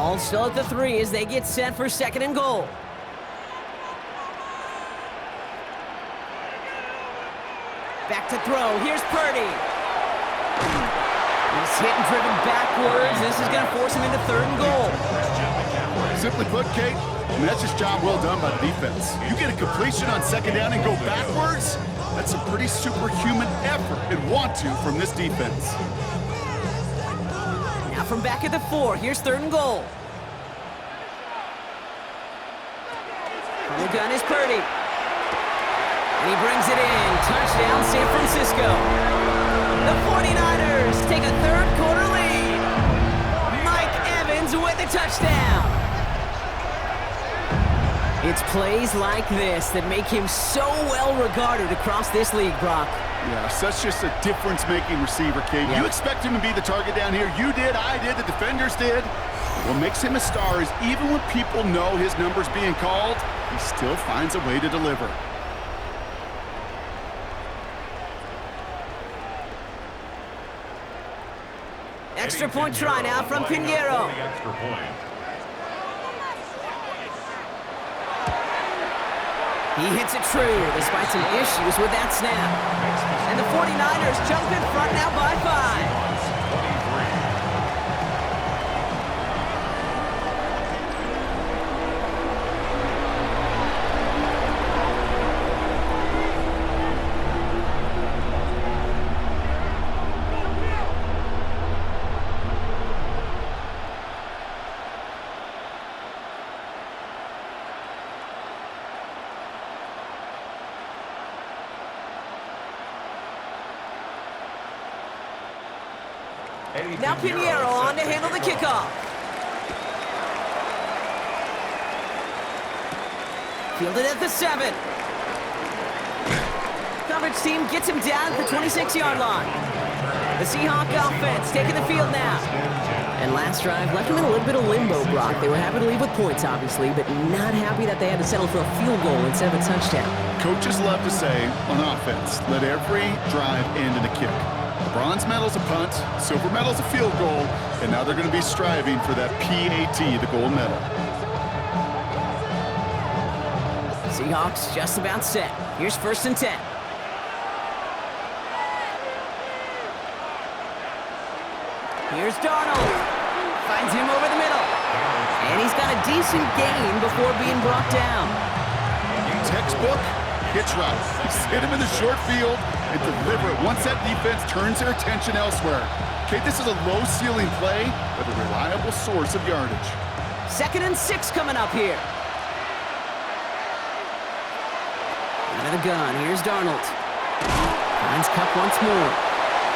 Ball still at the 3 as they get set for 2nd and goal. Back to throw. Here's Purdy. He's hit and driven backwards. This is going to force him into 3rd and goal. Simply put, Kate, that's just job well done by the defense. You get a completion on 2nd down and go backwards. That's a pretty superhuman effort and want to from this defense. Now from back at the 4, here's 3rd and goal. From the gun is Purdy. And he brings it in. Touchdown, San Francisco. The 49ers take a 3rd quarter lead. Mike Evans with the touchdown. It's plays like this that make him so well regarded across this league, Brock. Yeah, such just a difference-making receiver, Kate. You expect him to be the target down here. You did, I did, the defenders did. What makes him a star is even when people know his number's being called, he still finds a way to deliver. Extra point try now from Pinheiro. He hits it true despite some issues with that snap. And the 49ers jump in front now by 5. Now Pinheiro on to handle the kickoff. Fielded at the 7. Coverage team gets him down at the 26-yard line. The Seahawk offense taking the field now. And last drive left him in a little bit of limbo, Brock. They were happy to leave with points, obviously, but not happy that they had to settle for a field goal instead of a touchdown. Coaches love to say, on offense, let every drive end in a kick. Bronze medal's a punt, silver medal's a field goal, and now they're going to be striving for that PAT, the gold medal. Seahawks just about set. Here's 1st and 10. Here's Darnold. Finds him over the middle. And he's got a decent gain before being brought down. Textbook hitch route. Hit him in the short field and deliver it once that defense turns their attention elsewhere. Okay, this is a low-ceiling play, but a reliable source of yardage. 2nd and 6 coming up here. Out of the gun, here's Darnold. Finds Cup once more.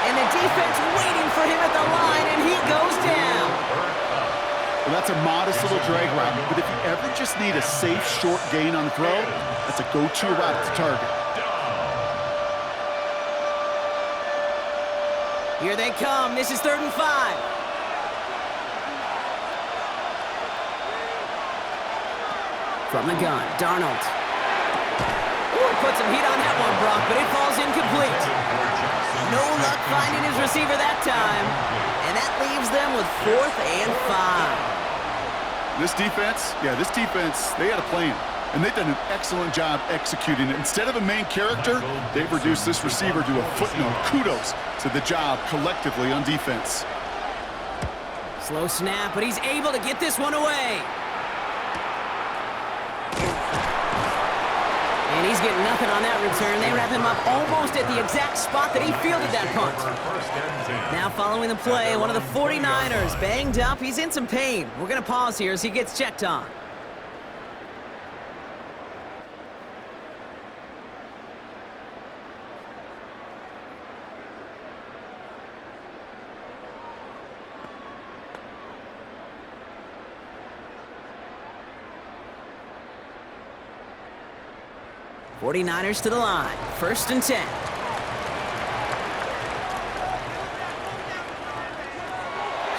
And the defense waiting for him at the line, and he goes down. Well, that's a modest little drag route, but if you ever just need a safe, short gain on the throw, that's a go-to route to target. Here they come. This is 3rd and 5. From the gun, Darnold. Ooh, put some heat on that one, Brock, but it falls incomplete. No luck finding his receiver that time. And that leaves them with 4th and 5. This defense, they had a plan. And they've done an excellent job executing it. Instead of a main character, they've reduced this receiver to a footnote. Kudos to the job collectively on defense. Slow snap, but he's able to get this one away. And he's getting nothing on that return. They wrap him up almost at the exact spot that he fielded that punt. Now following the play, one of the 49ers banged up. He's in some pain. We're going to pause here as he gets checked on. '49ers to the line. 1st and 10.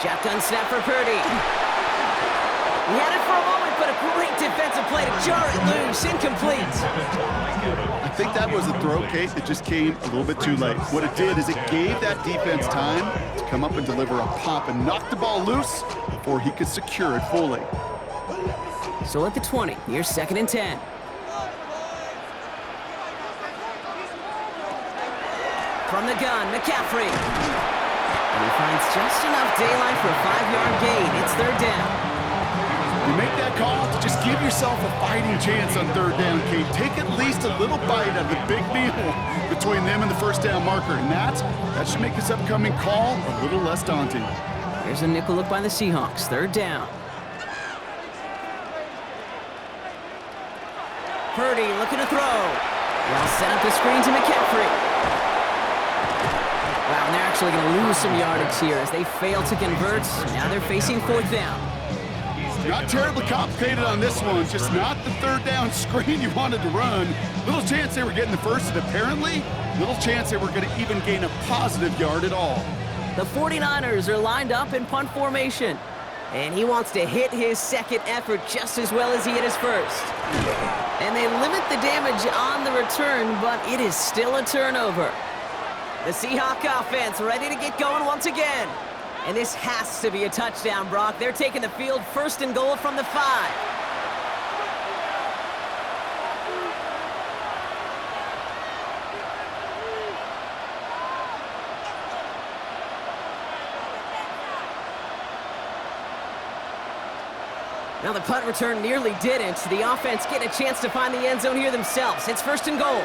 Shotgun snap for Purdy. He had it for a moment, but a great defensive play to jar it loose. Incomplete. I think that was a throw, Kate, that just came a little bit too late. What it did is it gave that defense time to come up and deliver a pop and knock the ball loose before he could secure it fully. So at the 20, here's 2nd and 10. From the gun, McCaffrey. And he finds just enough daylight for a 5-yard gain. It's 3rd down. You make that call to just give yourself a fighting chance on 3rd down, Kate. Take at least a little bite of the big meal between them and the 1st down marker. And that should make this upcoming call a little less daunting. Here's a nickel look by the Seahawks. 3rd down. Purdy looking to throw. They'll set up the screen to McCaffrey. Wow, and they're actually going to lose some yardage here as they fail to convert. Now they're facing 4th down. Not terribly complicated on this one. Just not the 3rd down screen you wanted to run. Little chance they were getting the first, and apparently little chance they were going to even gain a positive yard at all. The 49ers are lined up in punt formation. And he wants to hit his 2nd effort just as well as he hit his 1st. And they limit the damage on the return, but it is still a turnover. The Seahawk offense ready to get going once again. And this has to be a touchdown, Brock. They're taking the field 1st and goal from the 5. Now the punt return nearly didn't. The offense getting a chance to find the end zone here themselves. It's 1st and goal.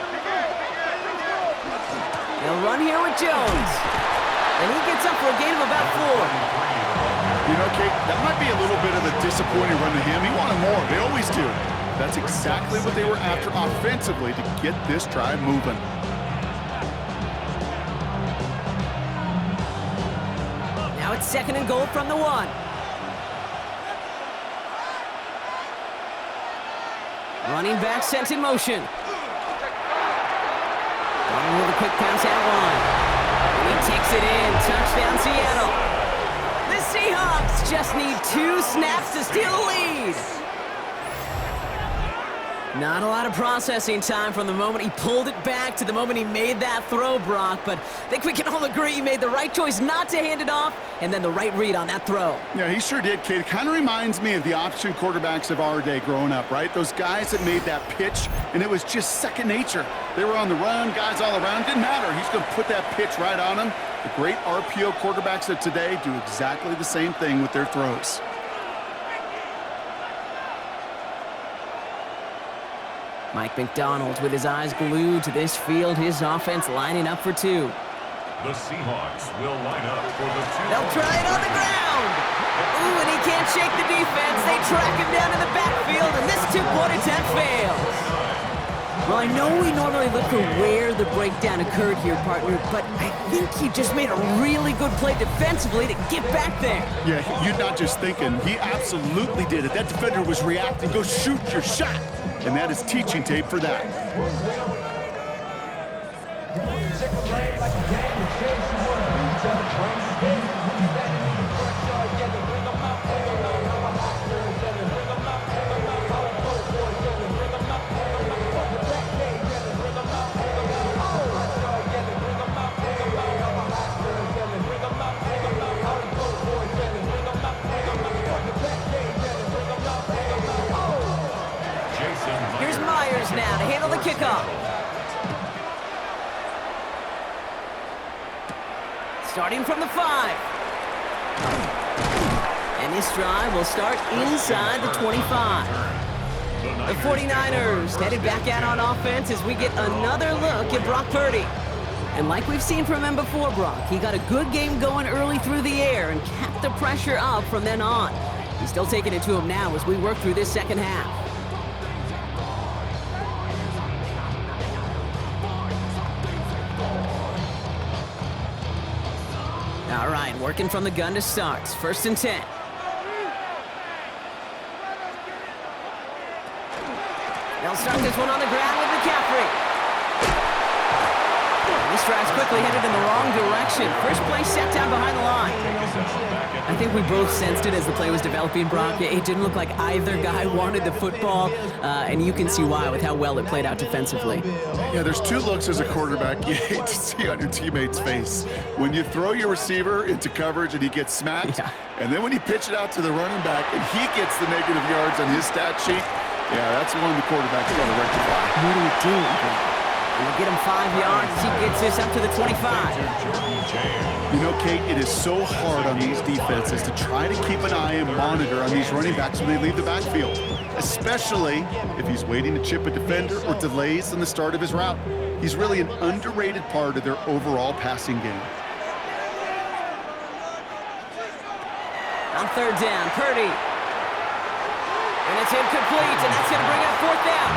They'll run here with Jones. And he gets up for a gain of about 4. You know, Kate, that might be a little bit of a disappointing run to him. He wanted more. They always do. That's exactly what they were after offensively to get this drive moving. Now it's 2nd and goal from the 1. Running back sent in motion. Running with a quick pass out line. And he takes it in. Touchdown, Seattle. The Seahawks just need 2 snaps to steal the lead. Not a lot of processing time from the moment he pulled it back to the moment he made that throw, Brock. But I think we can all agree he made the right choice not to hand it off, and then the right read on that throw. Yeah, he sure did, Kate. It kind of reminds me of the option quarterbacks of our day growing up, right? Those guys that made that pitch, and it was just second nature. They were on the run, guys all around. Didn't matter. He's going to put that pitch right on him. The great RPO quarterbacks of today do exactly the same thing with their throws. Mike McDonald with his eyes glued to this field. His offense lining up for 2. The Seahawks will line up for the 2. They'll try it on the ground. Ooh, and he can't shake the defense. They track him down in the backfield, and this 2-point attempt fails. Well, I know we normally look for where the breakdown occurred here, partner, but I think he just made a really good play defensively to get back there. Yeah, you're not just thinking. He absolutely did it. That defender was reacting. Go shoot your shot. And that is teaching tape for that. Now to handle the kickoff. Starting from the 5. And this drive will start inside the 25. The 49ers headed back out on offense as we get another look at Brock Purdy. And like we've seen from him before, Brock, he got a good game going early through the air and kept the pressure up from then on. He's still taking it to him now as we work through this second half. All right, working from the gun to start. 1st and 10. They'll start this one on the ground with McCaffrey. And This drive's quickly headed in the wrong direction. First play set down behind the line. I think we both sensed it as the play was developing, Brock. It didn't look like either guy wanted the football, and you can see why with how well it played out defensively. Yeah, there's two looks as a quarterback you hate to see on your teammate's face. When you throw your receiver into coverage and he gets smacked, and then when you pitch it out to the running back and he gets the negative yards on his stat sheet, yeah, that's one the quarterback's got to rectify. What are we doing? We'll get him 5 yards. He gets this up to the 25. You know, Kate, it is so hard on these defenses to try to keep an eye and monitor on these running backs when they leave the backfield, especially if he's waiting to chip a defender or delays in the start of his route. He's really an underrated part of their overall passing game. On third down, Purdy. And it's incomplete, and that's going to bring up fourth down.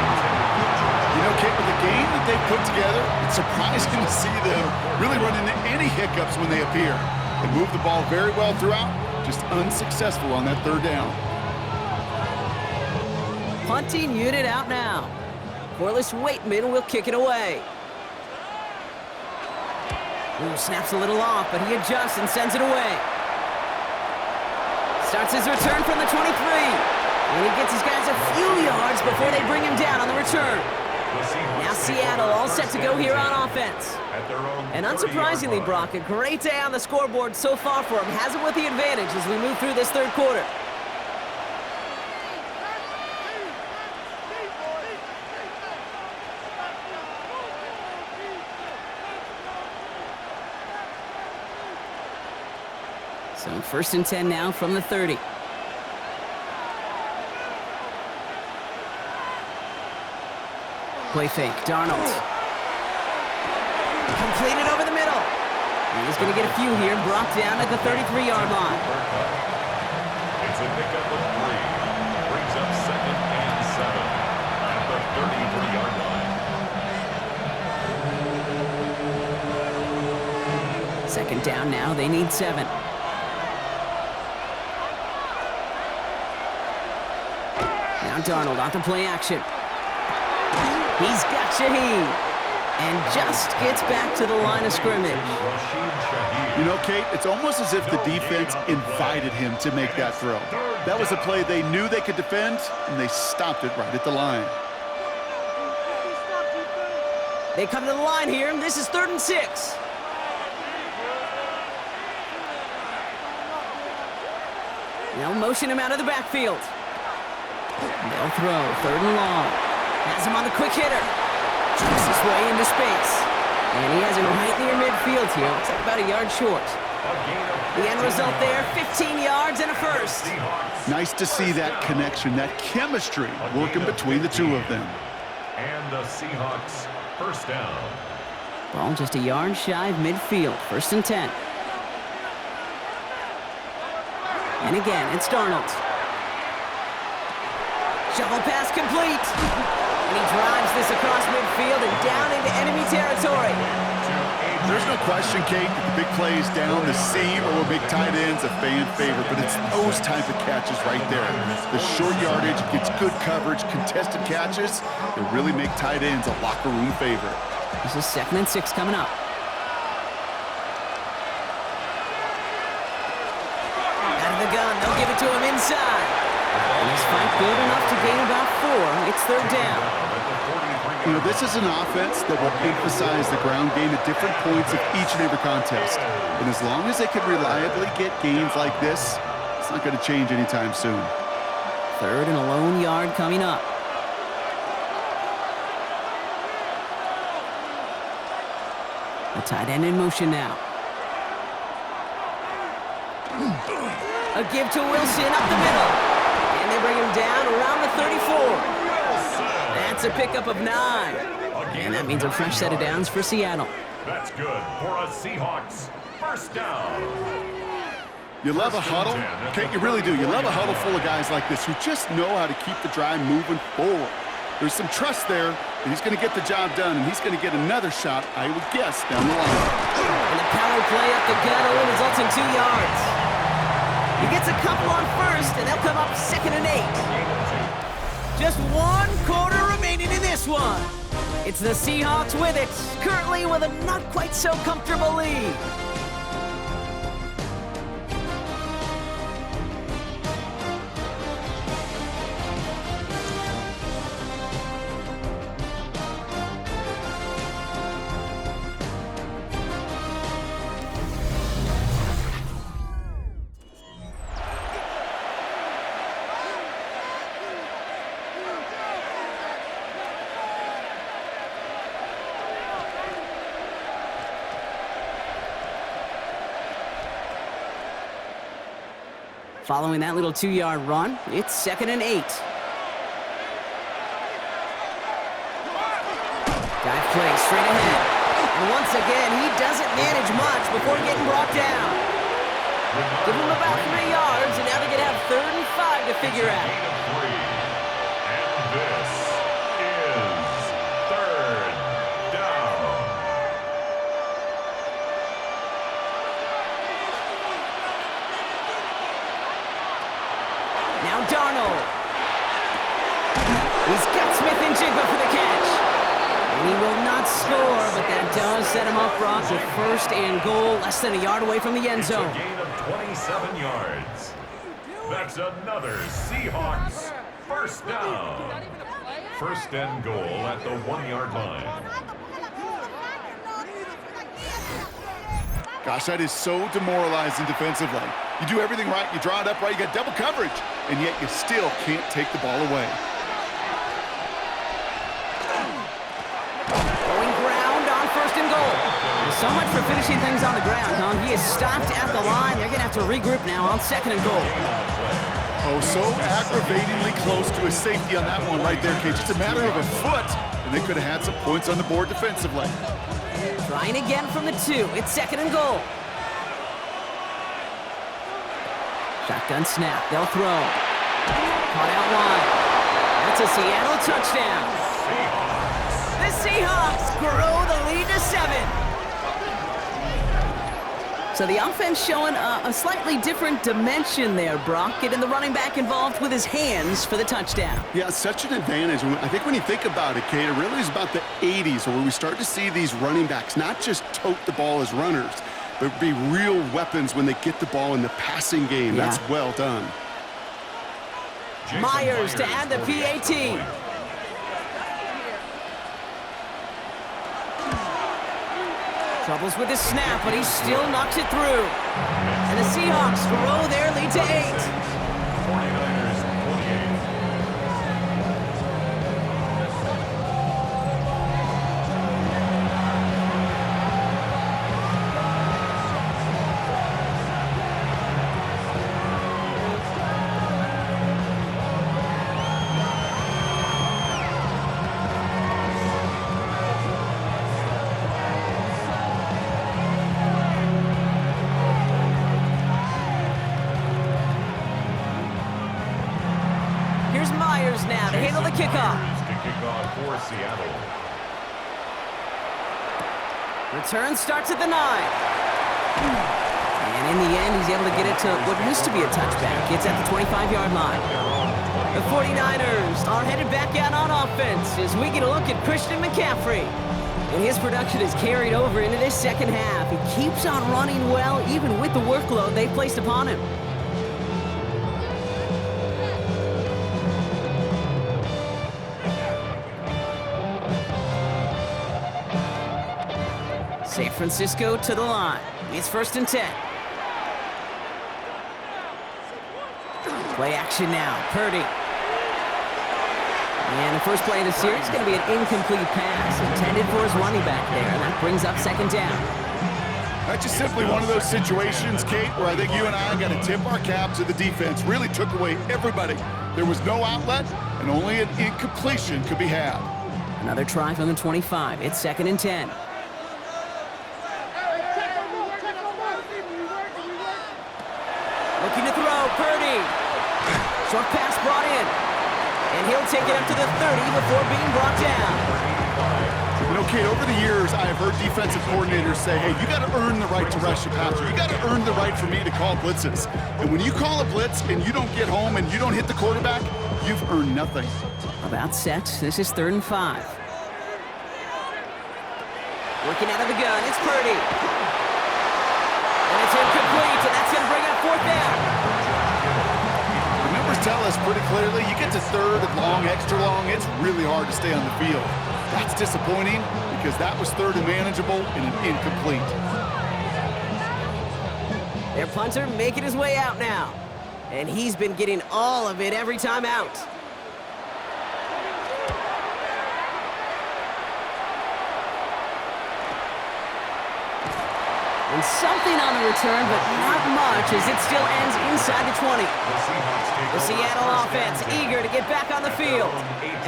You know, Kate, with the game that they've put together, it's surprising to see them really run into any hiccups when they appear. They move the ball very well throughout, just unsuccessful on that third down. Punting unit out now. Corliss Waitman will kick it away. Ooh, snaps a little off, but he adjusts and sends it away. Starts his return from the 23. And he gets his guys a few yards before they bring him down on the return. Now Seattle all set to go here on offense. And unsurprisingly, Brock, a great day on the scoreboard so far for him. Has him with the advantage as we move through this third quarter. So 1st and 10 now from the 30. Play fake, Darnold. Completed over the middle. He's going to get a few here, brought down at the 33-yard line. It's a pickup of 3. Brings up 2nd and 7 at the 33-yard line. Second down now, they need 7. Now Darnold on to play action. He's got Shaheed, and just gets back to the line of scrimmage. You know, Kate, it's almost as if the defense invited him to make that throw. That was a play they knew they could defend, and they stopped it right at the line. They come to the line here, and this is 3rd and 6. They'll motion him out of the backfield. They'll throw, 3rd and long. Has him on the quick hitter. Jumps his way into space. And he has him right near midfield here. Looks like about a yard short. The end result there, 15 yards and a first. Nice to see that connection, that chemistry working between the two of them. And the Seahawks, 1st down. Ball just a yard shy of midfield. 1st and 10. And again, it's Darnold. Shovel pass complete. And he drives this across midfield and down into enemy territory. There's no question, Kate, that the big plays down the seam or big tight ends a fan favorite, but it's those type of catches right there. The short yardage gets good coverage, contested catches that really make tight ends a locker room favorite. This is 2nd and 6 coming up. Out of the gun, they'll give it to him inside. And this fight good enough to gain about 4. It's 3rd down. You know, this is an offense that will emphasize the ground game at different points of each and every contest. And as long as they can reliably get gains like this, it's not going to change anytime soon. 3rd and a lone yard coming up. The tight end in motion now. A give to Wilson up the middle. And they bring him down around the 34. That's a pickup of 9. And that means a fresh set of downs for Seattle. That's good for a Seahawks 1st down. You love a huddle? Okay, you really do. You love a huddle full of guys like this who just know how to keep the drive moving forward. There's some trust there that he's going to get the job done, and he's going to get another shot, I would guess, down the line. And the power play up the gut only results in 2 yards. He gets a couple on 1st, and they'll come up 2nd and 8. Just 1 quarter remaining in this one. It's the Seahawks with it, currently with a not quite so comfortable lead. Following that little 2-yard run, it's 2nd and 8. Dive play straight ahead. And once again, he doesn't manage much before getting brought down. Give him about 3 yards, and now they're going to have 3rd and 5 to figure out. And this is 3rd down. Now Darnold. He's got Smith and Jigba for the catch. And he will not score, but that does set him up, Brock, with 1st and goal, less than a yard away from the end zone. It's a gain of 27 yards. That's another Seahawks 1st down. 1st and goal at the 1-yard line. Gosh, that is so demoralizing defensively. You do everything right, you draw it up right, you got double coverage, and yet you still can't take the ball away. Going ground on 1st and goal. So much for finishing things on the ground, huh? He is stopped at the line. They're going to have to regroup now on 2nd and goal. Oh, so aggravatingly close to a safety on that one right there, Kate. Just a matter of a foot, and they could have had some points on the board defensively. Trying again from the 2. It's 2nd and goal. Shotgun snap. They'll throw. Caught out wide. That's a Seattle touchdown. The Seahawks grow the lead to 7. So the offense showing a slightly different dimension there, Brock, getting the running back involved with his hands for the touchdown. Yeah, such an advantage. I think when you think about it, Kate, it really is about the 80s where we start to see these running backs not just tote the ball as runners, but be real weapons when they get the ball in the passing game. Yeah. That's well done. Myers to add the PAT. Troubles with his snap, but he still knocks it through. And the Seahawks grow their lead to 8. 49ers 28. Here's Myers now to handle the kickoff. To kick off for Seattle. Return starts at the 9. And in the end, he's able to get it to what used to be a touchback. It's at the 25-yard line. The 49ers are headed back out on offense as we get a look at Christian McCaffrey. And his production is carried over into this 2nd half. He keeps on running well, even with the workload they've placed upon him. San Francisco to the line. It's 1st and 10. Play action now. Purdy. And the first play of the series is going to be an incomplete pass intended for his running back there, and that brings up 2nd down. That's just simply one of those situations, Kate, where I think you and I got to tip our cap to the defense. Really took away everybody. There was no outlet, and only an incompletion could be had. Another try from the 25. It's 2nd and 10. Looking to throw, Purdy. Short pass brought in. And he'll take it up to the 30 before being brought down. You know, Kate, over the years, I have heard defensive coordinators say, hey, you got to earn the right to rush a passer. You got to earn the right for me to call blitzes. And when you call a blitz and you don't get home and you don't hit the quarterback, you've earned nothing. About set. This is 3rd and 5. Working out of the gun, it's Purdy. And it's incomplete, and that's going to bring up fourth down. The numbers tell us pretty clearly, you get to third and long, extra long, it's really hard to stay on the field. That's disappointing because that was third and manageable and an incomplete. Their punter making his way out now. And he's been getting all of it every time out. And something on the return, but not much as it still ends inside the 20. The Seattle offense eager to get back on the field.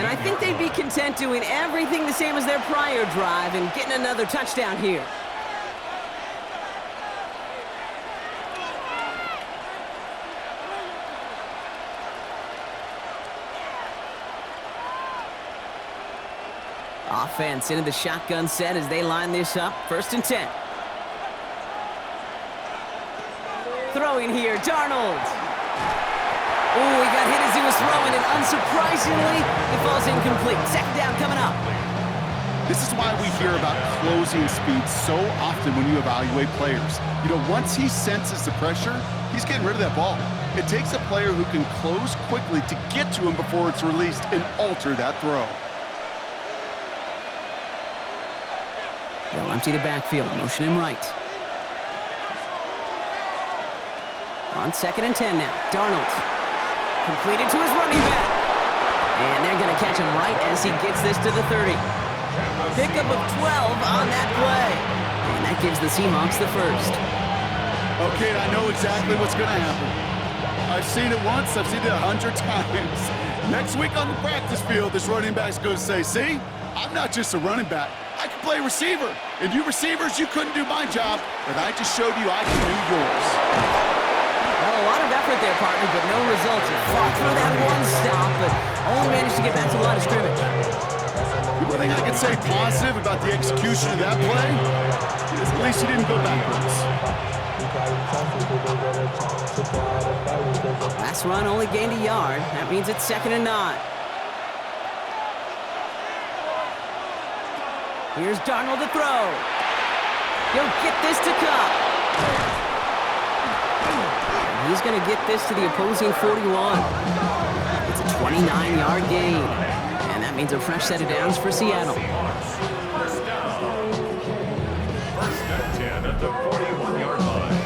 And I think they'd be content doing everything the same as their prior drive and getting another touchdown here. Offense into the shotgun set as they line this up. 1st and 10. Throwing here, Darnold. Ooh, he got hit as he was throwing, and unsurprisingly, it falls incomplete. 2nd down coming up. This is why we hear about closing speed so often when you evaluate players. You know, once he senses the pressure, he's getting rid of that ball. It takes a player who can close quickly to get to him before it's released and alter that throw. They'll empty the backfield, motion him right. On 2nd and 10 now, Darnold. Completed to his running back. And they're going to catch him right as he gets this to the 30. Pickup of 12 on that play. And that gives the Seahawks the first. Okay, I know exactly what's going to happen. I've seen it once, I've seen it 100 times. Next week on the practice field, this running back's going to say, see, I'm not just a running back. I can play receiver. And you receivers, you couldn't do my job, but I just showed you I can do yours. Well, a lot of effort there, partner, but no results. He fought through that one stop, but only managed to get back to the line of scrimmage. The one thing I can say positive about the execution of that play is at least he didn't go backwards. Last run only gained a yard. That means it's 2nd and 9. Here's Darnold to throw. He'll get this to Cup. He's going to get this to the opposing 41. It's a 29-yard gain. And that means a fresh set of downs for Seattle. First down. 1st and 10 at the 41-yard line.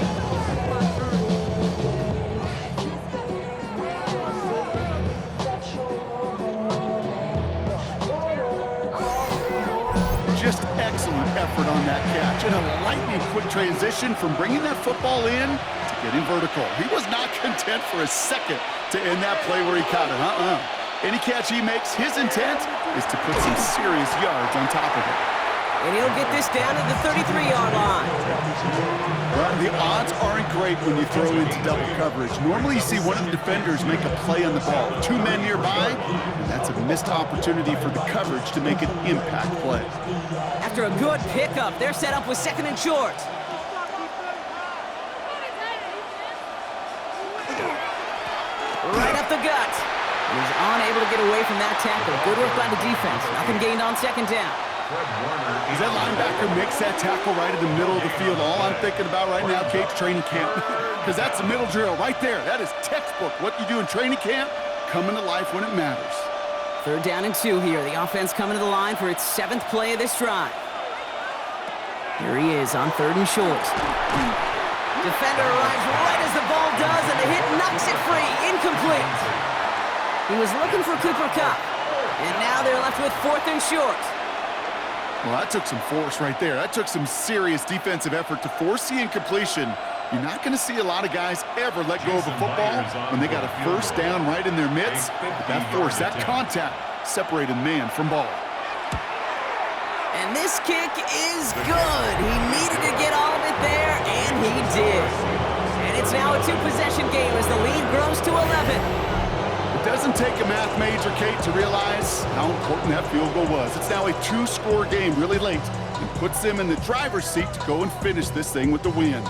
Just excellent effort on that catch and a lightning quick transition from bringing that football in to getting vertical. He was not content for a second to end that play where he caught it. Any catch he makes, his intent is to put some serious yards on top of it. And he'll get this down to the 33-yard line. Well, the odds aren't great when you throw into double coverage. Normally you see one of the defenders make a play on the ball. 2 men nearby, and that's a missed opportunity for the coverage to make an impact play. After a good pickup, they're set up with 2nd and short. Right up the gut. And he's unable to get away from that tackle. Good work by the defense. Nothing gained on 2nd down. As that linebacker makes that tackle right in the middle of the field, all I'm thinking about right now, Kate's training camp, because that's the middle drill right there. That is textbook. What you do in training camp, coming to life when it matters. 3rd down and 2 here. The offense coming to the line for its 7th play of this drive. Here he is on 3rd and short. Defender arrives right as the ball does, and the hit knocks it free. Incomplete. He was looking for Cooper Kupp, and now they're left with 4th and short. Well, that took some force right there. That took some serious defensive effort to force the incompletion. You're not going to see a lot of guys ever let go of a football when they got a 1st down right in their midst. But that force, that contact, separated man from ball. And this kick is good. He needed to get all of it there, and he did. And it's now a 2-possession game as the lead grows to 11. It doesn't take a math major, Kate, to realize how important that field goal was. It's now a 2-score game really late and puts them in the driver's seat to go and finish this thing with the win.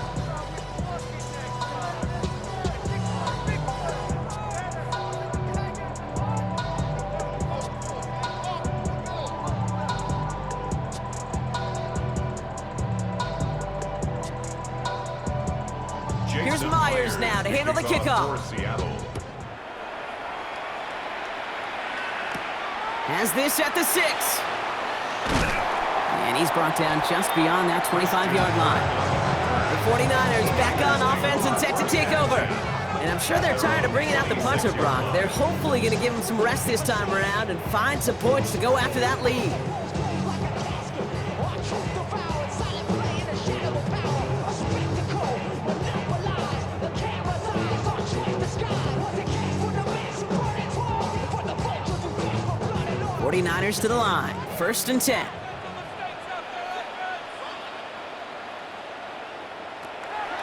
to handle the kickoff. Has this at the 6. And he's brought down just beyond that 25-yard line. The 49ers back on offense and set to take over. And I'm sure they're tired of bringing out the punter, Brock. They're hopefully going to give him some rest this time around and find some points to go after that lead. Niners to the line. 1st and 10.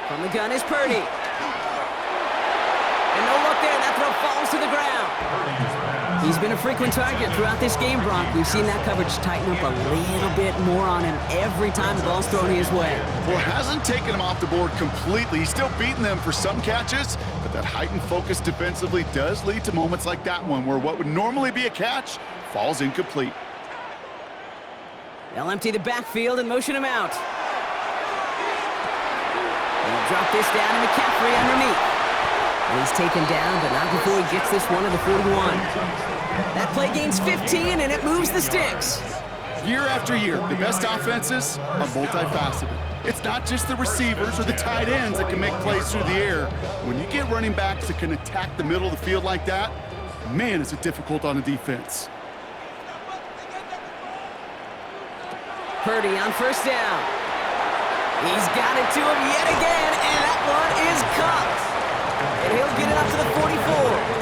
From the gun is Purdy. And no look there. That throw falls to the ground. He's been a frequent target throughout this game, Brock. We've seen that coverage tighten up a little bit more on him every time the ball's thrown his way. Well, it hasn't taken him off the board completely. He's still beating them for some catches, but that heightened focus defensively does lead to moments like that one where what would normally be a catch falls incomplete. They'll empty the backfield and motion him out. They'll drop this down to McCaffrey underneath. And he's taken down, but not before he gets this one to the 41. That play gains 15, and it moves the sticks. Year after year, the best offenses are multifaceted. It's not just the receivers or the tight ends that can make plays through the air. When you get running backs that can attack the middle of the field like that, man, is it difficult on a defense. Purdy on 1st down. He's got it to him yet again, and that one is caught. And he'll get it up to the 44.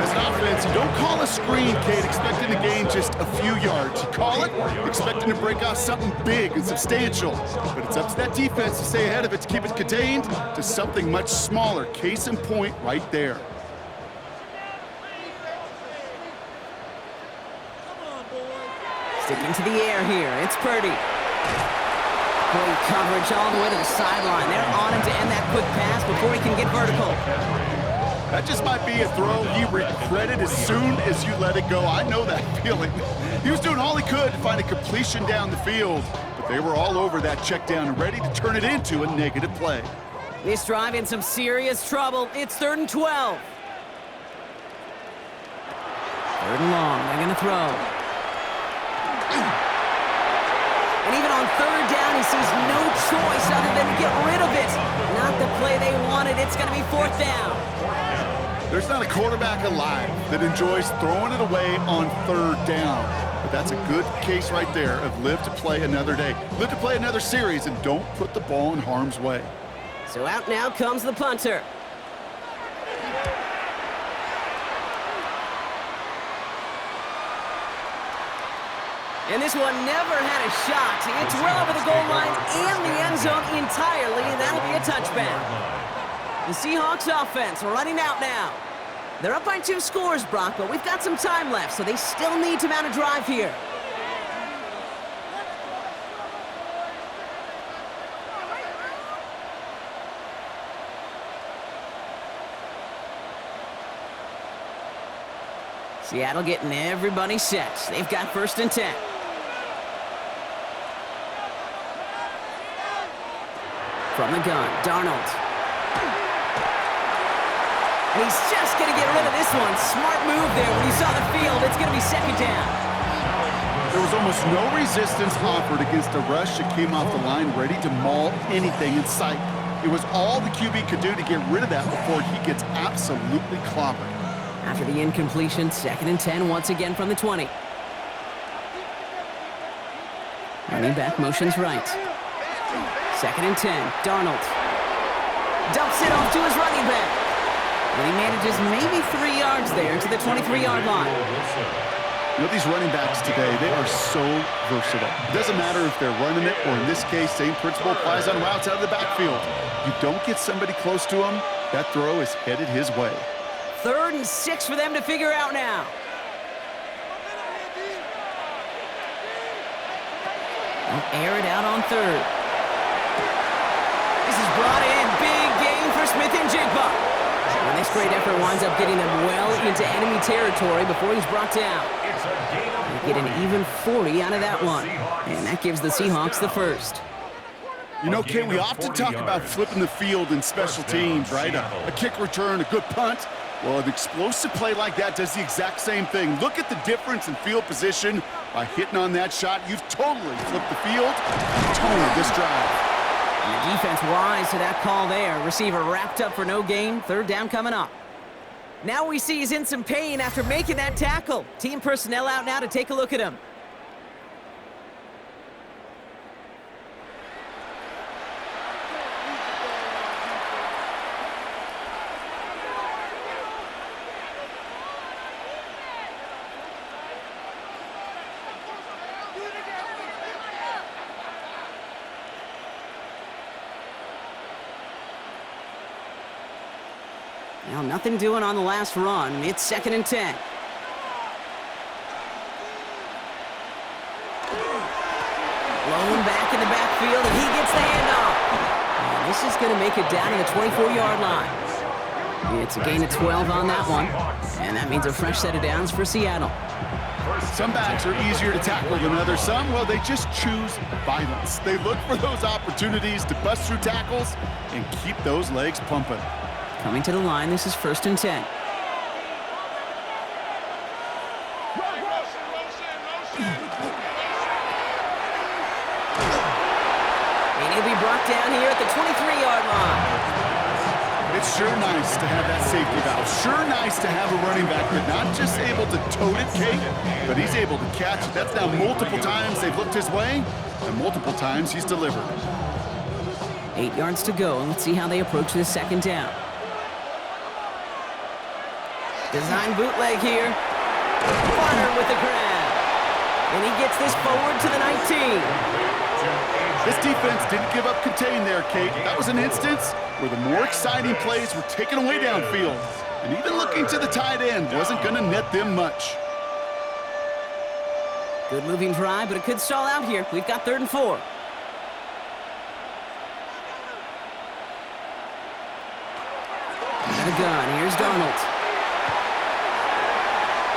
As an offense, you don't call a screen, Kate, expecting to gain just a few yards. You call it expecting to break off something big and substantial. But it's up to that defense to stay ahead of it, to keep it contained to something much smaller. Case in point right there. Sticking to the air here, it's Purdy. Great coverage all the way to the sideline. They're on him to end that quick pass before he can get vertical. That just might be a throw you regretted as soon as you let it go. I know that feeling. He was doing all he could to find a completion down the field, but they were all over that check down and ready to turn it into a negative play. This drive in some serious trouble. It's 3rd and 12. 3rd and long, they're going to throw. And even on 3rd down, he sees no choice other than to get rid of it. Not the play they wanted. It's going to be 4th down. There's not a quarterback alive that enjoys throwing it away on 3rd down. But that's a good case right there of live to play another day. Live to play another series and don't put the ball in harm's way. So out now comes the punter. And this one never had a shot. It's well over the goal line and the end zone entirely, and that'll be a touchback. The Seahawks offense running out now. They're up by 2 scores, Brock, but we've got some time left, so they still need to mount a drive here. Seattle getting everybody set. They've got 1st and 10. From the gun, Darnold. And he's just going to get rid of this one. Smart move there when he saw the field. It's going to be 2nd down. There was almost no resistance offered against a rush that came off the line ready to maul anything in sight. It was all the QB could do to get rid of that before he gets absolutely clobbered. After the incompletion, 2nd and 10 once again from the 20. Running back motions right. 2nd and 10, Darnold. Dumps it off to his running back. And he manages maybe 3 yards there to the 23-yard line. You know, these running backs today, they are so versatile. It doesn't matter if they're running it, or in this case, same principle applies on routes out of the backfield. You don't get somebody close to him, that throw is headed his way. 3rd and 6 for them to figure out now. They'll air it out on 3rd. This is brought in. Big gain for Smith and Jigba. And this great effort winds up getting them well into enemy territory before he's brought down. They get an even 40 out of that one. And that gives the Seahawks the 1st. You know, Kate, we often talk about flipping the field in special teams, right? A kick return, a good punt. Well, an explosive play like that does the exact same thing. Look at the difference in field position. By hitting on that shot, you've totally flipped the field, totally this drive. And the defense wise to that call there. Receiver wrapped up for no gain. Third down coming up. Now we see he's in some pain after making that tackle. Team personnel out now to take a look at him. Now, nothing doing on the last run. It's 2nd and 10. Blown back in the backfield, and he gets the handoff. And this is going to make it down to the 24-yard line. It's a gain of 12 on that one. And that means a fresh set of downs for Seattle. Some backs are easier to tackle than others. Some, well, they just choose violence. They look for those opportunities to bust through tackles and keep those legs pumping. Coming to the line, this is 1st and 10. And he'll be brought down here at the 23-yard line. It's sure nice to have that safety valve. Sure nice to have a running back that not just able to tote it, Kate, but he's able to catch it. That's now multiple times they've looked his way, and multiple times he's delivered. 8 yards to go, and let's see how they approach this 2nd down. Design bootleg here. Bonner with the grab. And he gets this forward to the 19. This defense didn't give up contain there, Kate. That was an instance where the more exciting plays were taken away downfield. And even looking to the tight end wasn't going to net them much. Good moving drive, but it could stall out here. We've got 3rd and 4. Out of the gun. Here's Darnold.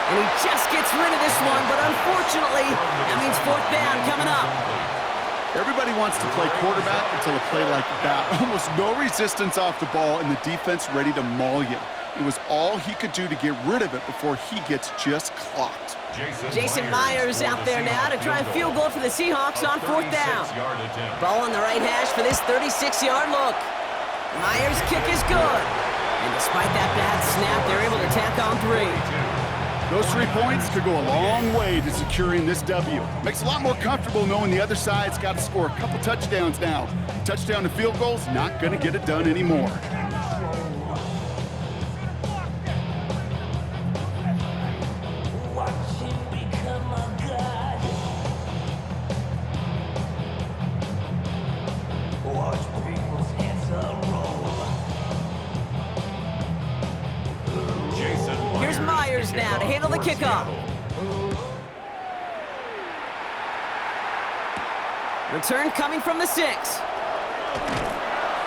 And he just gets rid of this one, but unfortunately, that means 4th down coming up. Everybody wants to play quarterback until a play like that. Almost no resistance off the ball, and the defense ready to maul you. It was all he could do to get rid of it before he gets just clocked. Jason Myers out there now to try a field goal for the Seahawks on 4th down. Ball on the right hash for this 36-yard look. Myers' kick is good. And despite that bad snap, they're able to tack on 3. Those 3 points could go a long way to securing this W. Makes it a lot more comfortable knowing the other side's got to score a couple touchdowns now. Touchdown to field goals, not going to get it done anymore. Now to handle the kickoff. Return coming from the 6.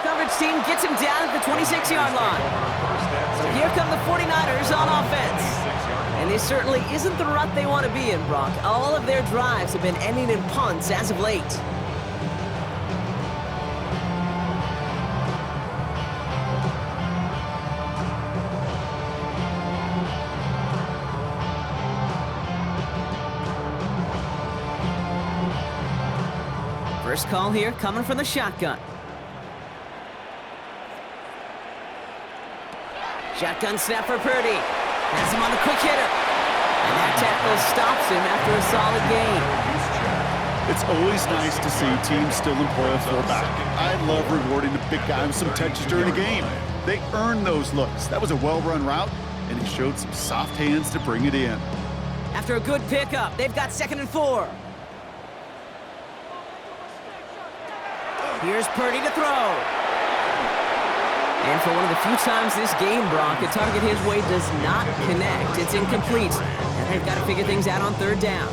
Coverage team gets him down at the 26-yard line. So here come the 49ers on offense. And this certainly isn't the rut they want to be in, Brock. All of their drives have been ending in punts as of late. First call here coming from the shotgun. Shotgun snap for Purdy. Has him on the quick hitter. And that tackle stops him after a solid gain. It's always nice to see teams still employ a fullback. I love rewarding the big guy with some touches during a game. They earn those looks. That was a well-run route, and he showed some soft hands to bring it in. After a good pickup, they've got 2nd and 4. Here's Purdy to throw. And for one of the few times this game, Brock, a target his way does not connect. It's incomplete. And they've got to figure things out on 3rd down.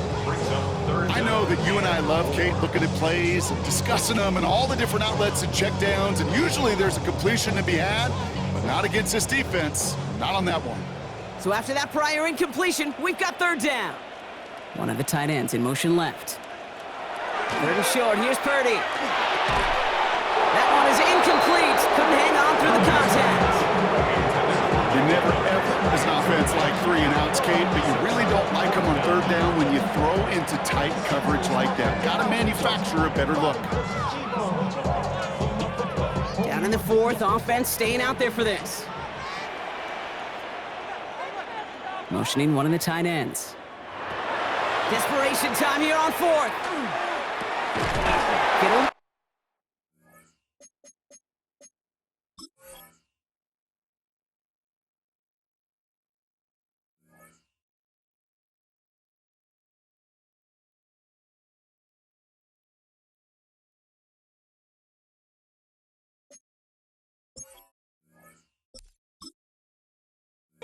I know that you and I love, Kate, looking at plays and discussing them and all the different outlets and checkdowns, and usually there's a completion to be had, but not against this defense. Not on that one. So after that prior incompletion, we've got 3rd down. One of the tight ends in motion left. 3rd and short. Here's Purdy. incomplete. Couldn't hang on through the contact. You never, ever, as an offense, like 3-and-outs, Kate, but you really don't like them on third down when you throw into tight coverage like that. Got to manufacture a better look. Down in the fourth, offense staying out there for this. Motioning one of the tight ends. Desperation time here on fourth. Kittle.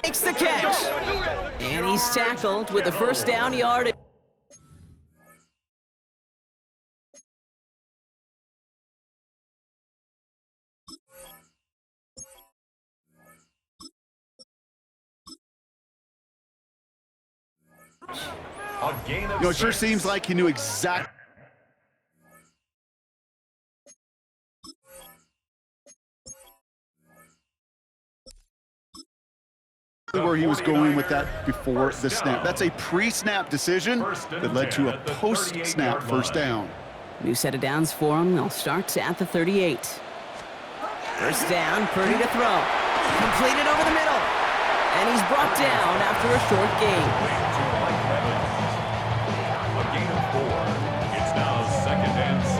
Makes the catch. And he's tackled with the first down yardage. A gain of It sure 6. seems like he knew exactly where he was going with that before the snap. That's a pre-snap decision that led to a post-snap first down. New set of downs for him. They'll start at the 38. First down, Purdy to throw. Completed over the middle. And he's brought down after a short gain. A gain of 4. It's now 2nd and 6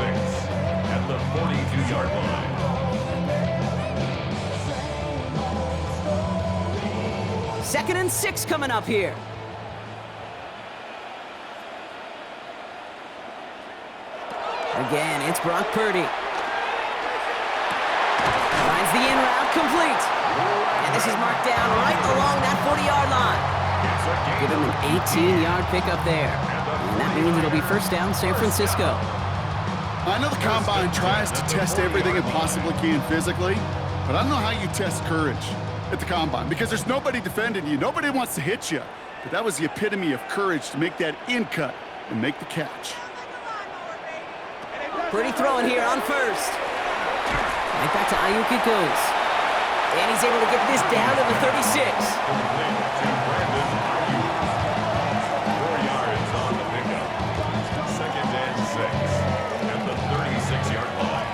at the 42-yard line. Second and 6 coming up here. Again, it's Brock Purdy. Finds the in route complete. And this is marked down right along that 40-yard line. Give him an 18-yard pickup there. And that means it'll be first down San Francisco. I know the Combine tries to test everything it possibly can physically, but I don't know how you test courage at the Combine because there's nobody defending you. Nobody wants to hit you. But that was the epitome of courage to make that in cut and make the catch. Purdy throwing here on first. Right back to Ayuk it goes. And he's able to get this down to the 36. 4 yards on the pickup. 2nd and 6 at the 36-yard line.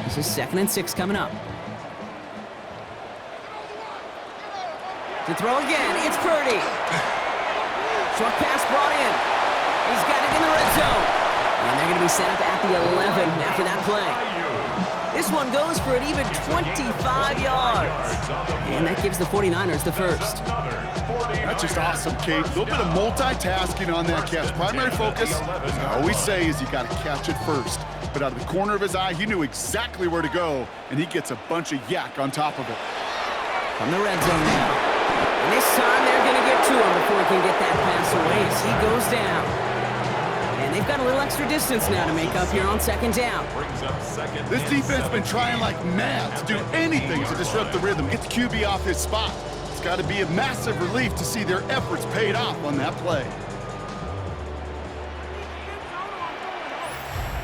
This is 2nd and 6 coming up. To throw again, it's Purdy. Short pass brought in. He's got it in the red zone. And they're going to be set up at the 11 after that play. This one goes for an even 25 yards. And that gives the 49ers the first. That's just awesome, Kate. A little bit of multitasking on that catch. Primary focus, as I always say, is you got to catch it first. But out of the corner of his eye, he knew exactly where to go, and he gets a bunch of yak on top of it. From the red zone now. And this time they're going to get to him before he can get that pass away as he goes down. And they've got a little extra distance now to make up here on 2nd down. This defense has been trying like mad to do anything to disrupt the rhythm, get the QB off his spot. It's got to be a massive relief to see their efforts paid off on that play.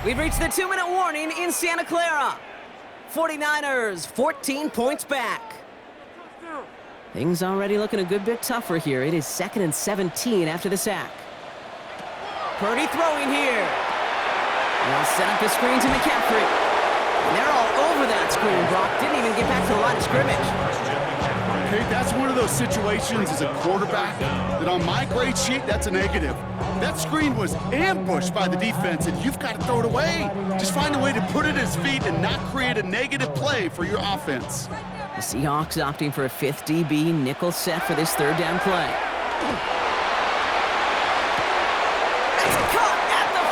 We've reached the 2-minute warning in Santa Clara. 49ers 14 points back. Things already looking a good bit tougher here. It is 2nd and 17 after the sack. Purdy throwing here. They'll set up the screen to McCaffrey. And they're all over that screen. Brock didn't even get back to the line of scrimmage. Okay, that's one of those situations as a quarterback that on my grade sheet, that's a negative. That screen was ambushed by the defense, and you've got to throw it away. Just find a way to put it at his feet and not create a negative play for your offense. The Seahawks opting for a 5th DB nickel set for this 3rd down play. It's caught at the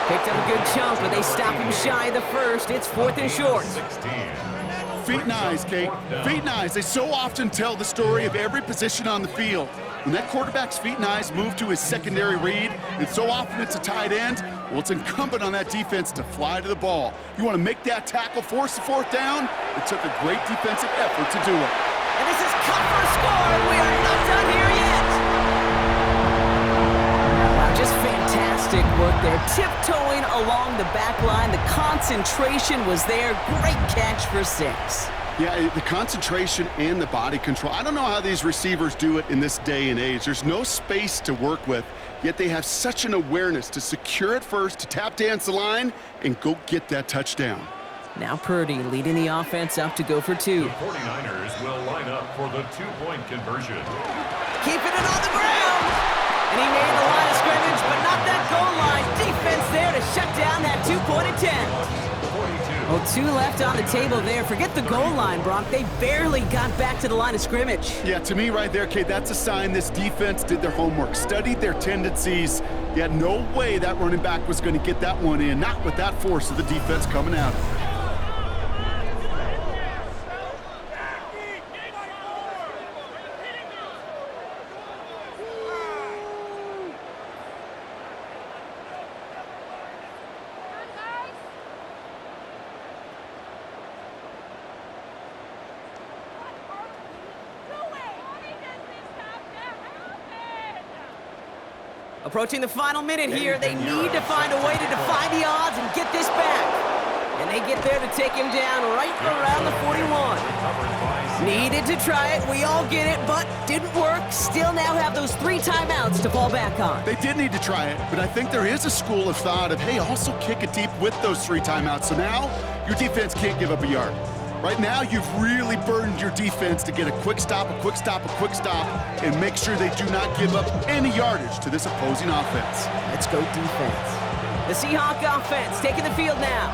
4. Picked up a good chunk, but they stop him shy of the first. It's 4th and short. 16. Feet and eyes, Kate. Feet and eyes. They so often tell the story of every position on the field. When that quarterback's feet and eyes move to his secondary read, and so often it's a tight end, well, it's incumbent on that defense to fly to the ball. You want to make that tackle, force the 4th down. It took a great defensive effort to do it. And this is cut for a score. We are not done here yet. Wow, Just fantastic work there. Tiptoeing along the back line. The concentration was there. Great catch for 6. Yeah, the concentration and the body control. I don't know how these receivers do it in this day and age. There's no space to work with, yet they have such an awareness to secure it first, to tap dance the line, and go get that touchdown. Now Purdy leading the offense up to go for 2. The 49ers will line up for the 2-point conversion. Keeping it on the ground. And he made the line of scrimmage, but not that goal line. Defense there to shut down that 2-point attempt. 42. Well, 2 left on the table there. Forget the goal line, Brock. They barely got back to the line of scrimmage. Yeah, to me right there, Kate, that's a sign this defense did their homework, studied their tendencies. Yeah, no way that running back was going to get that one in, not with that force of the defense coming out. Approaching the final minute here, they need to find a way to defy the odds and get this back. And they get there to take him down right around the 41. Needed to try it, we all get it, but didn't work. Still now have those 3 timeouts to fall back on. They did need to try it, but I think there is a school of thought of, hey, also kick it deep with those 3 timeouts. So now your defense can't give up a yard. Right now, you've really burdened your defense to get a quick stop, a quick stop, a quick stop, and make sure they do not give up any yardage to this opposing offense. Let's go defense. The Seahawk offense taking the field now.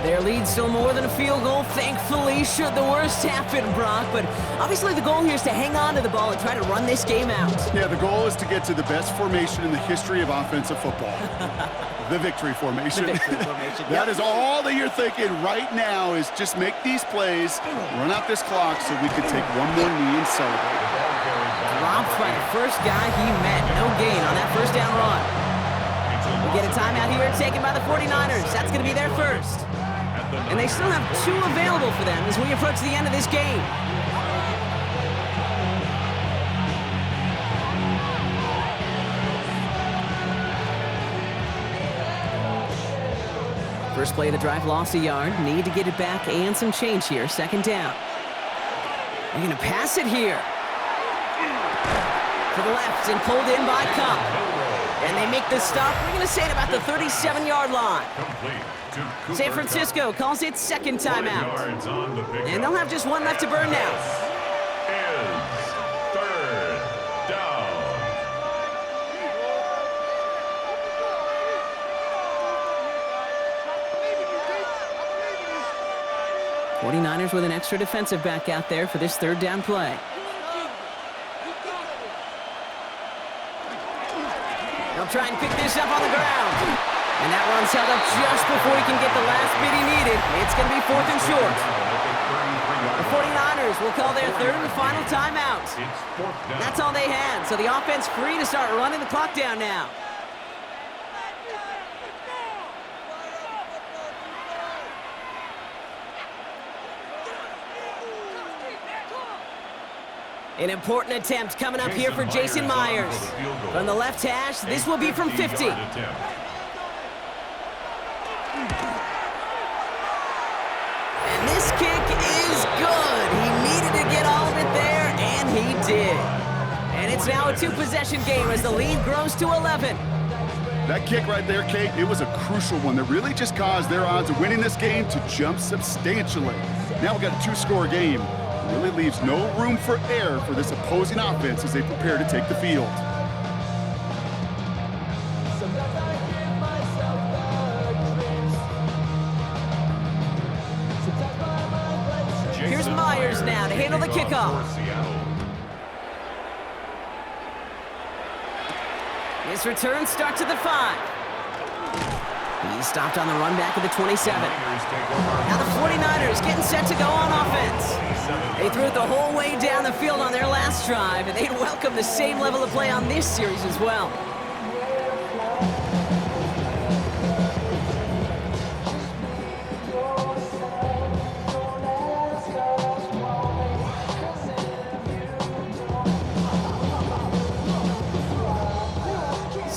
Their lead still more than a field goal, thankfully, should the worst happen, Brock. But obviously the goal here is to hang on to the ball and try to run this game out. Yeah, the goal is to get to the best formation in the history of offensive football. The victory formation. The victory formation. That is all that you're thinking right now is just make these plays, run out this clock so we can take one more knee and celebrate. Dropped by the first guy he met. No gain on that first down run. We get a timeout here taken by the 49ers. That's going to be their first. And they still have 2 available for them as we approach the end of this game. First play of the drive lost a yard. Need to get it back and some change here. 2nd down. They're going to pass it here. To the left and pulled in by Cup. And they make the stop. We're going to say it about the 37-yard line. San Francisco calls it 2nd timeout. And they'll have just 1 left to burn now. Is 3rd down. 49ers with an extra defensive back out there for this 3rd down play. They'll try and pick this up on the ground. And that run's held up just before he can get the last bit he needed. It's going to be 4th and short. The 49ers will call their 3rd and final timeout. That's all they had, so the offense free to start running the clock down now. An important attempt coming up here for Jason Myers. From the left hash, this will be from 50. And this kick is good. He needed to get all of it there, and he did. And it's now a 2-possession game as the lead grows to 11. That kick right there, Kate, it was a crucial one that really just caused their odds of winning this game to jump substantially. Now we've got a 2-score game. It really leaves no room for error for this opposing offense as they prepare to take the field. Here's Myers now to handle the kickoff. His return starts at the 5. He stopped on the run back at the 27. Now the 49ers getting set to go on offense. They threw it the whole way down the field on their last drive, and they'd welcome the same level of play on this series as well.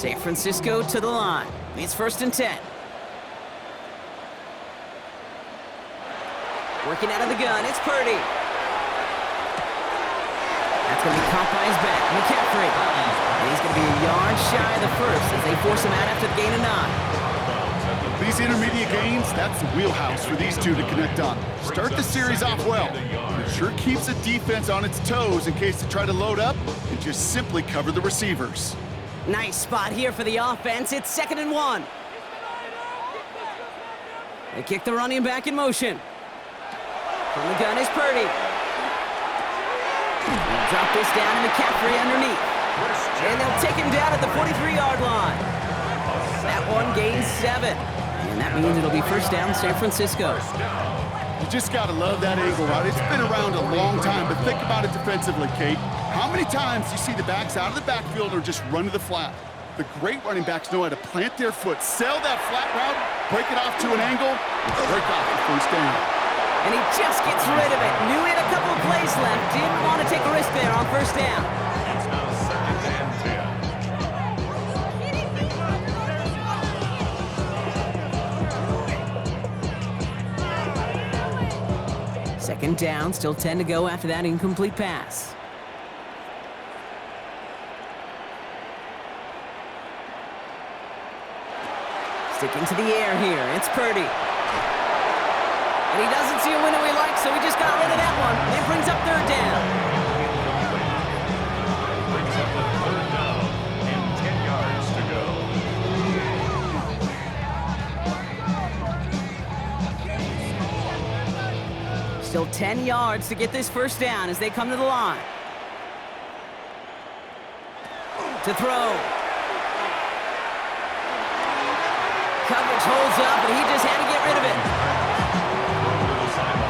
San Francisco to the line. It's 1st and 10. Working out of the gun, it's Purdy. That's going to be caught by his back, McCaffrey. And he's going to be a yard shy of the first as they force him out after the gain of 9. These intermediate gains, that's the wheelhouse for these two to connect on. Start the series off well. It sure keeps the defense on its toes in case they try to load up and just simply cover the receivers. Nice spot here for the offense. It's 2nd and 1. They kick the running back in motion. From the gun is Purdy. They'll drop this down to McCaffrey underneath. And they'll take him down at the 43-yard line. That one gains 7. And that means it'll be 1st down San Francisco. You just got to love that angle, right? It's been around a long time, but think about it defensively, Kate. How many times do you see the backs out of the backfield or just run to the flat? The great running backs know how to plant their foot, sell that flat route, break it off to an angle, and break off the 1st down. And he just gets rid of it. Knew he had a couple of plays left. Didn't want to take a risk there on 1st down. It's now 2nd and 10. 2nd down, still 10 to go after that incomplete pass. Sticking to the air here, it's Purdy. And he doesn't see a window he likes, so he just got rid of that one. It brings up 3rd down. Brings up the 3rd down and 10 yards to go. Still 10 yards to get this 1st down as they come to the line. To throw. Coverage holds up, and he just had to get rid of it.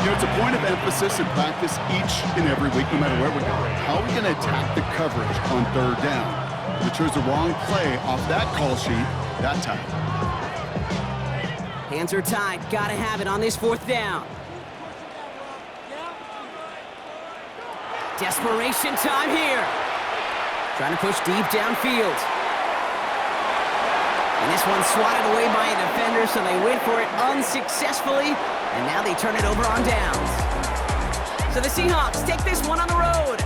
You know, it's a point of emphasis in practice each and every week, no matter where we go. How are we going to attack the coverage on 3rd down? We chose the wrong play off that call sheet that time. Hands are tied. Got to have it on this 4th down. Desperation time here. Trying to push deep downfield. And this one's swatted away by a defender, so they went for it unsuccessfully. And now they turn it over on downs. So the Seahawks take this one on the road.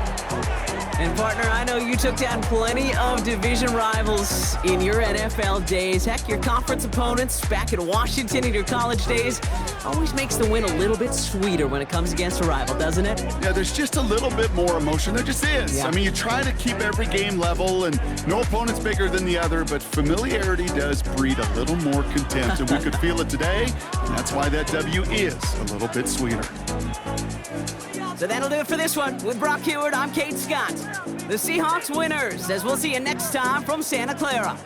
And partner, I know you took down plenty of division rivals in your NFL days. Heck, your conference opponents back in Washington in your college days always makes the win a little bit sweeter when it comes against a rival, doesn't it? Yeah, there's just a little bit more emotion. There just is. Yeah. I mean, you try to keep every game level, and no opponent's bigger than the other, but familiarity does breed a little more contempt, and we could feel it today, and that's why that W is a little bit sweeter. So that'll do it for this one. With Brock Heward, I'm Kate Scott. The Seahawks winners, as we'll see you next time from Santa Clara.